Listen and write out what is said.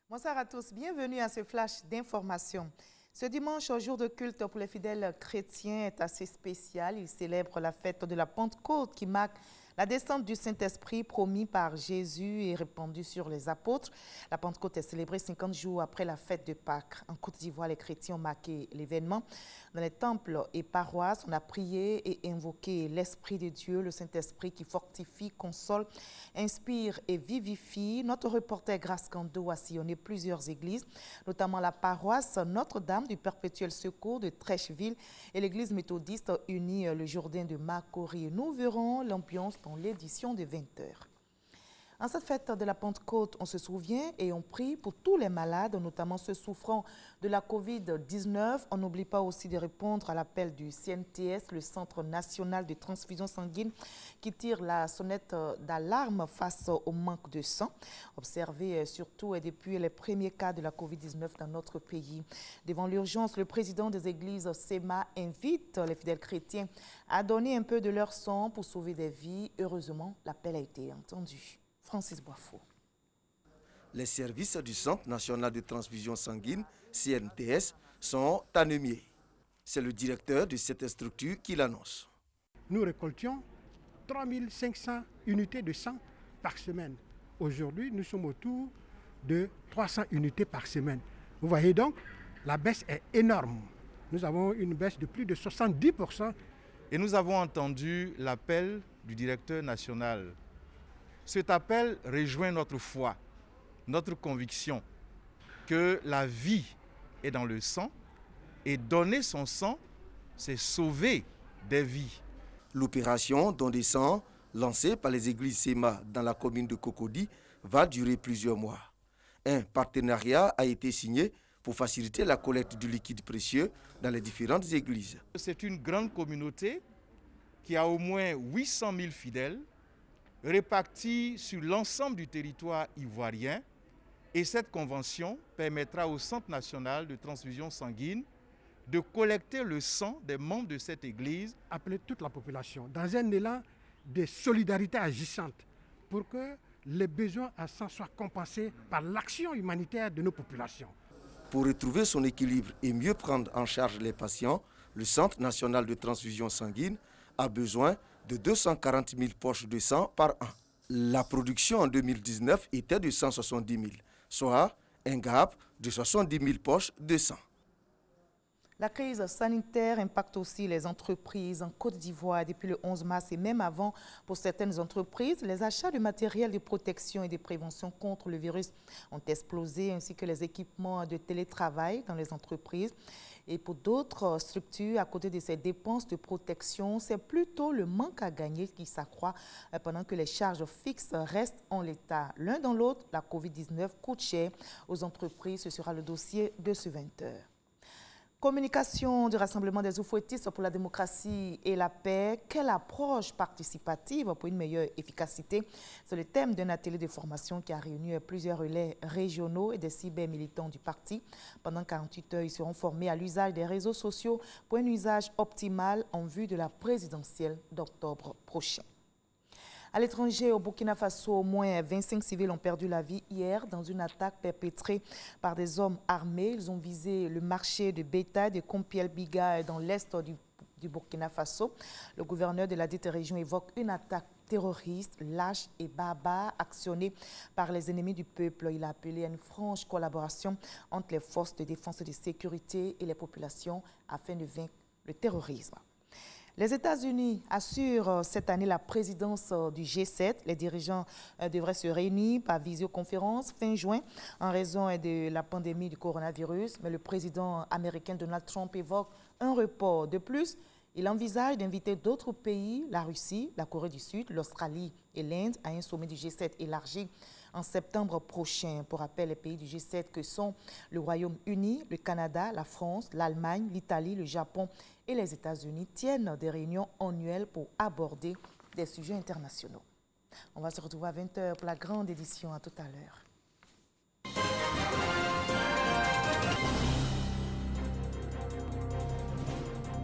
Bonsoir à tous, bienvenue à ce flash d'information. Ce dimanche, jour de culte pour les fidèles chrétiens, est assez spécial. Il célèbre la fête de la Pentecôte qui marque la descente du Saint-Esprit promis par Jésus et répandu sur les apôtres. La Pentecôte est célébrée 50 jours après la fête de Pâques. En Côte d'Ivoire, les chrétiens ont marqué l'événement. Dans les temples et paroisses, on a prié et invoqué l'Esprit de Dieu, le Saint-Esprit qui fortifie, console, inspire et vivifie. Notre reporter Grace Kando a sillonné plusieurs églises, notamment la paroisse Notre-Dame du Perpétuel Secours de Trècheville et l'église méthodiste unie le Jourdain de Makori. Nous verrons l'ambiance dans l'édition de 20h. En cette fête de la Pentecôte, on se souvient et on prie pour tous les malades, notamment ceux souffrant de la COVID-19. On n'oublie pas aussi de répondre à l'appel du CNTS, le Centre national de transfusion sanguine, qui tire la sonnette d'alarme face au manque de sang, observé surtout depuis les premiers cas de la COVID-19 dans notre pays. Devant l'urgence, le président des églises SEMA invite les fidèles chrétiens à donner un peu de leur sang pour sauver des vies. Heureusement, l'appel a été entendu. Francis Boifo. Les services du Centre national de transfusion sanguine, CNTS, sont anémiés. C'est le directeur de cette structure qui l'annonce. Nous récoltions 3500 unités de sang par semaine. Aujourd'hui, nous sommes autour de 300 unités par semaine. Vous voyez donc, la baisse est énorme. Nous avons une baisse de plus de 70%. Et nous avons entendu l'appel du directeur national. Cet appel rejoint notre foi, notre conviction que la vie est dans le sang et donner son sang, c'est sauver des vies. L'opération don des sangs, lancée par les églises SEMA dans la commune de Cocody, va durer plusieurs mois. Un partenariat a été signé pour faciliter la collecte du liquide précieux dans les différentes églises. C'est une grande communauté qui a au moins 800 000 fidèles, répartis sur l'ensemble du territoire ivoirien, et cette convention permettra au Centre national de transfusion sanguine de collecter le sang des membres de cette église. Appeler toute la population dans un élan de solidarité agissante pour que les besoins à sang soient compensés par l'action humanitaire de nos populations. Pour retrouver son équilibre et mieux prendre en charge les patients, le Centre national de transfusion sanguine a besoin de 240 000 poches de sang par an. La production en 2019 était de 170 000, soit un gap de 70 000 poches de sang. La crise sanitaire impacte aussi les entreprises en Côte d'Ivoire depuis le 11 mars et même avant. Pour certaines entreprises, les achats de matériel de protection et de prévention contre le virus ont explosé, ainsi que les équipements de télétravail dans les entreprises. Et pour d'autres structures, à côté de ces dépenses de protection, c'est plutôt le manque à gagner qui s'accroît pendant que les charges fixes restent en l'état. L'un dans l'autre, la COVID-19 coûte cher aux entreprises. Ce sera le dossier de ce 20h. Communication du Rassemblement des oufouettistes pour la démocratie et la paix. Quelle approche participative pour une meilleure efficacité? C'est le thème d'un atelier de formation qui a réuni plusieurs relais régionaux et des cyber-militants du parti. Pendant 48 heures, ils seront formés à l'usage des réseaux sociaux pour un usage optimal en vue de la présidentielle d'octobre prochain. À l'étranger, au Burkina Faso, au moins 25 civils ont perdu la vie hier dans une attaque perpétrée par des hommes armés. Ils ont visé le marché de bétail de Kompiel-Biga dans l'est du Burkina Faso. Le gouverneur de la dite région évoque une attaque terroriste, lâche et barbare actionnée par les ennemis du peuple. Il a appelé à une franche collaboration entre les forces de défense et de sécurité et les populations afin de vaincre le terrorisme. Les États-Unis assurent cette année la présidence du G7. Les dirigeants devraient se réunir par visioconférence fin juin en raison de la pandémie du coronavirus. Mais le président américain Donald Trump évoque un report. De plus, il envisage d'inviter d'autres pays, la Russie, la Corée du Sud, l'Australie et l'Inde, à un sommet du G7 élargi en septembre prochain. Pour rappel, les pays du G7 que sont le Royaume-Uni, le Canada, la France, l'Allemagne, l'Italie, le Japon et les États-Unis tiennent des réunions annuelles pour aborder des sujets internationaux. On va se retrouver à 20h pour la grande édition. À tout à l'heure.